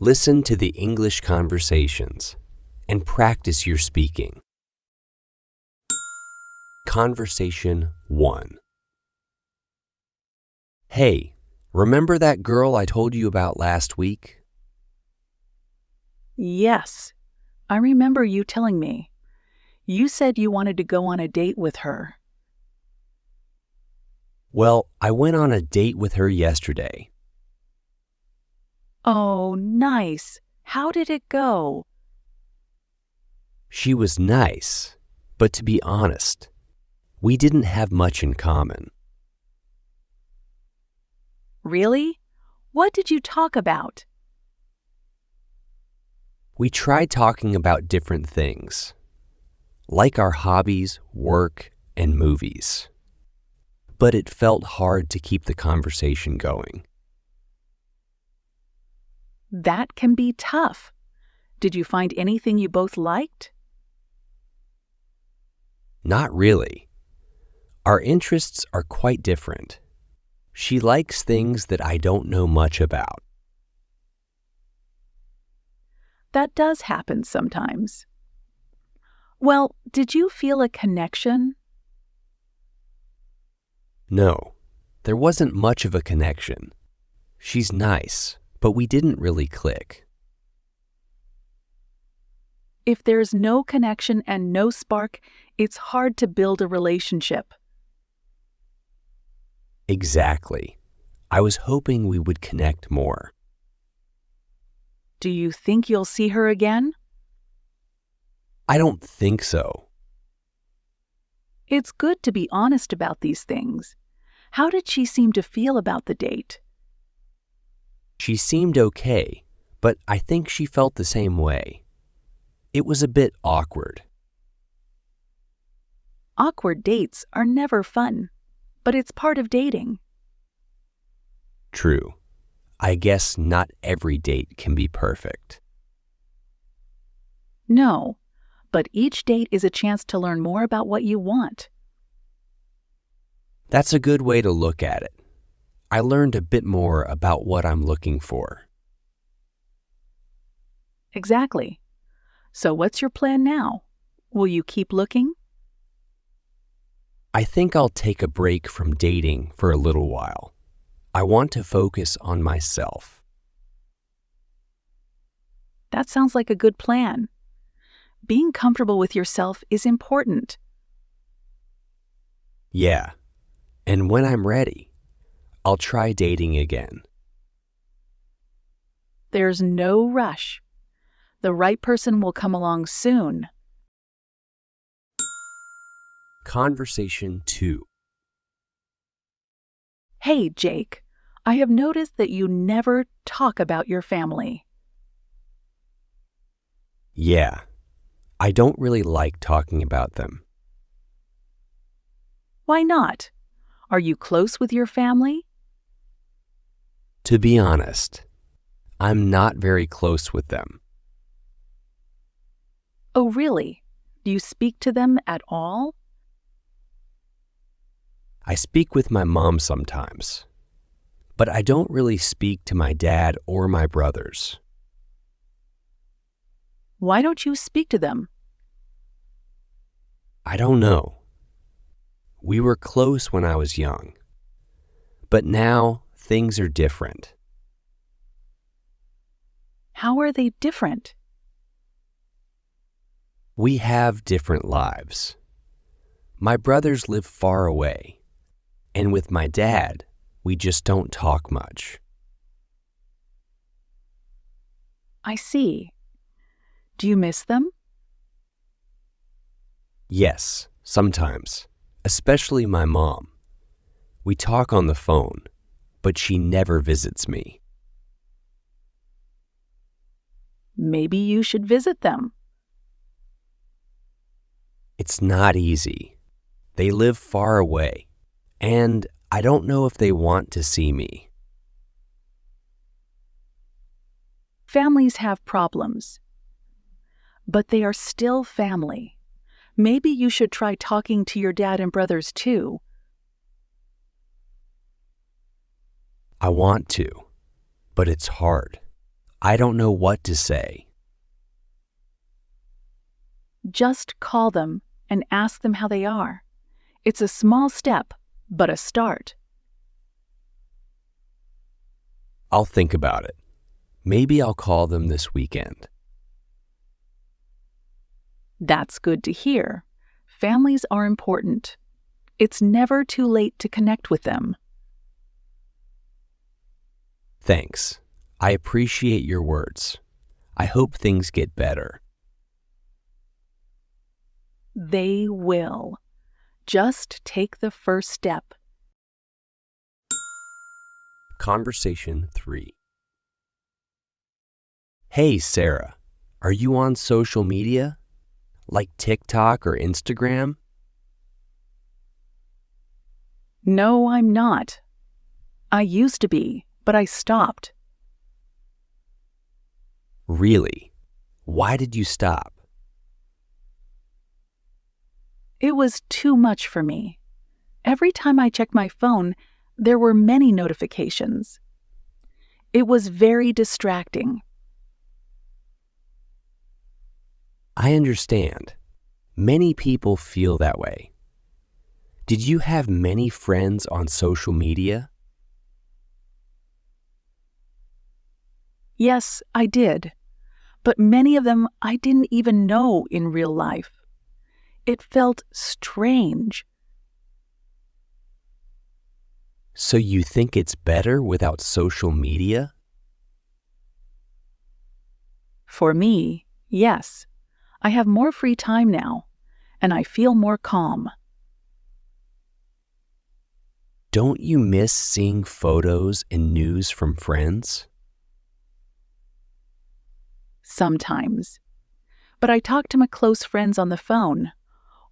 Listen to the English conversations and practice your speaking. Conversation 1. Hey, remember that girl I told you about last week? Yes, I remember you telling me. You said you wanted to go on a date with her. Well, I went on a date with her yesterday. Oh, nice. How did it go? She was nice, but to be honest, we didn't have much in common. Really? What did you talk about? We tried talking about different things, like our hobbies, work, and movies. But it felt hard to keep the conversation going. That can be tough. Did you find anything you both liked? Not really. Our interests are quite different. She likes things that I don't know much about. That does happen sometimes. Well, did you feel a connection? No, there wasn't much of a connection. She's nice, but we didn't really click. If there's no connection and no spark, it's hard to build a relationship. Exactly. I was hoping we would connect more. Do you think you'll see her again? I don't think so. It's good to be honest about these things. How did she seem to feel about the date? She seemed okay, but I think she felt the same way. It was a bit awkward. Awkward dates are never fun, but it's part of dating. True. I guess not every date can be perfect. No, but each date is a chance to learn more about what you want. That's a good way to look at it. I learned a bit more about what I'm looking for. Exactly. So what's your plan now? Will you keep looking? I think I'll take a break from dating for a little while. I want to focus on myself. That sounds like a good plan. Being comfortable with yourself is important. Yeah, and when I'm ready, I'll try dating again. There's no rush. The right person will come along soon. Conversation 2. Hey, Jake, I have noticed that you never talk about your family. Yeah, I don't really like talking about them. Why not? Are you close with your family? To be honest, I'm not very close with them. Oh, really? Do you speak to them at all? I speak with my mom sometimes, but I don't really speak to my dad or my brothers. Why don't you speak to them? I don't know. We were close when I was young, but now things are different. How are they different? We have different lives. My brothers live far away, and with my dad, we just don't talk much. I see. Do you miss them? Yes, sometimes, especially my mom. We talk on the phone, but she never visits me. Maybe you should visit them. It's not easy. They live far away, and I don't know if they want to see me. Families have problems, but they are still family. Maybe you should try talking to your dad and brothers too. I want to, but it's hard. I don't know what to say. Just call them and ask them how they are. It's a small step, but a start. I'll think about it. Maybe I'll call them this weekend. That's good to hear. Families are important. It's never too late to connect with them. Thanks. I appreciate your words. I hope things get better. They will. Just take the first step. Conversation 3. Hey, Sarah, are you on social media? Like TikTok or Instagram? No, I'm not. I used to be, but I stopped. Really? Why did you stop? It was too much for me. Every time I checked my phone, there were many notifications. It was very distracting. I understand. Many people feel that way. Did you have many friends on social media? Yes, I did. But many of them I didn't even know in real life. It felt strange. So you think it's better without social media? For me, yes. I have more free time now, and I feel more calm. Don't you miss seeing photos and news from friends? Sometimes. But I talk to my close friends on the phone,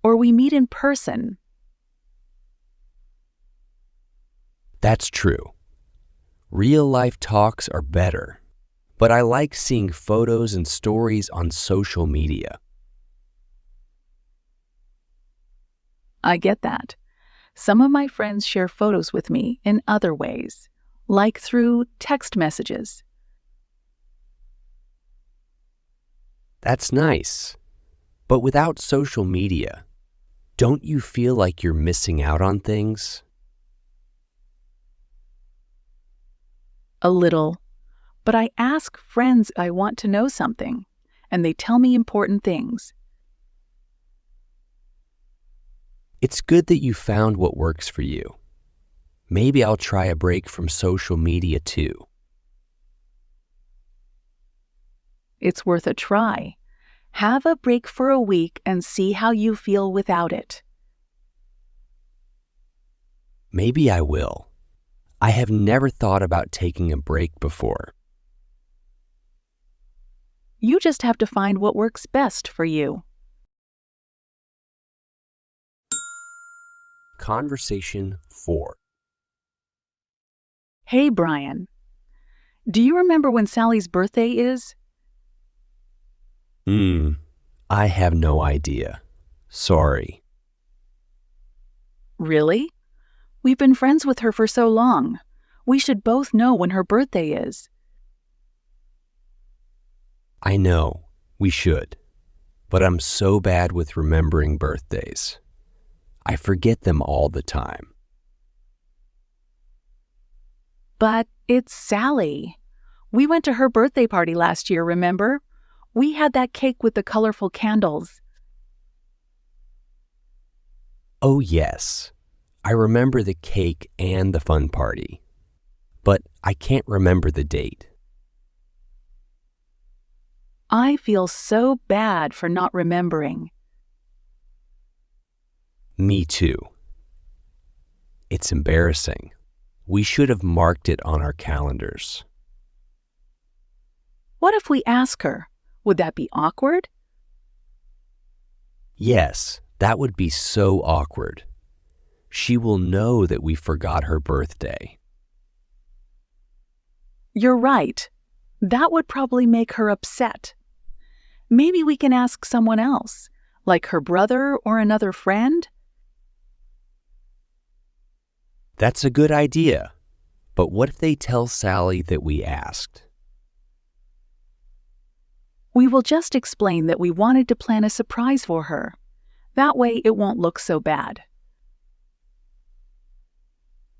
or we meet in person. That's true. Real-life talks are better, but I like seeing photos and stories on social media. I get that. Some of my friends share photos with me in other ways, like through text messages. That's nice. But without social media, don't you feel like you're missing out on things? A little. But I ask friends I want to know something, and they tell me important things. It's good that you found what works for you. Maybe I'll try a break from social media too. It's worth a try. Have a break for a week and see how you feel without it. Maybe I will. I have never thought about taking a break before. You just have to find what works best for you. Conversation 4. Hey, Brian. Do you remember when Sally's birthday is? I have no idea. Sorry. Really? We've been friends with her for so long. We should both know when her birthday is. I know, we should. But I'm so bad with remembering birthdays. I forget them all the time. But it's Sally. We went to her birthday party last year, remember? We had that cake with the colorful candles. Oh yes, I remember the cake and the fun party. But I can't remember the date. I feel so bad for not remembering. Me too. It's embarrassing. We should have marked it on our calendars. What if we ask her? Would that be awkward? Yes, that would be so awkward. She will know that we forgot her birthday. You're right. That would probably make her upset. Maybe we can ask someone else, like her brother or another friend. That's a good idea. But what if they tell Sally that we asked? We will just explain that we wanted to plan a surprise for her. That way it won't look so bad.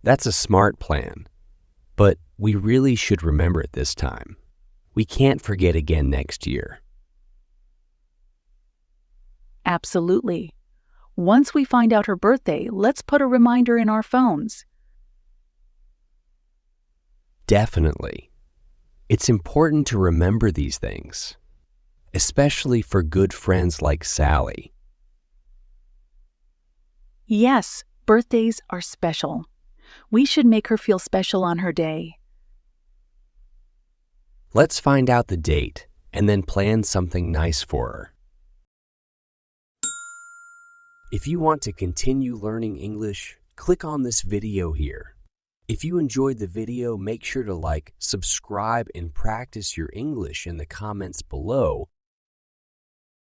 That's a smart plan, but we really should remember it this time. We can't forget again next year. Absolutely. Once we find out her birthday, let's put a reminder in our phones. Definitely. It's important to remember these things, especially for good friends like Sally. Yes, birthdays are special. We should make her feel special on her day. Let's find out the date and then plan something nice for her. If you want to continue learning English, click on this video here. If you enjoyed the video, make sure to like, subscribe, and practice your English in the comments below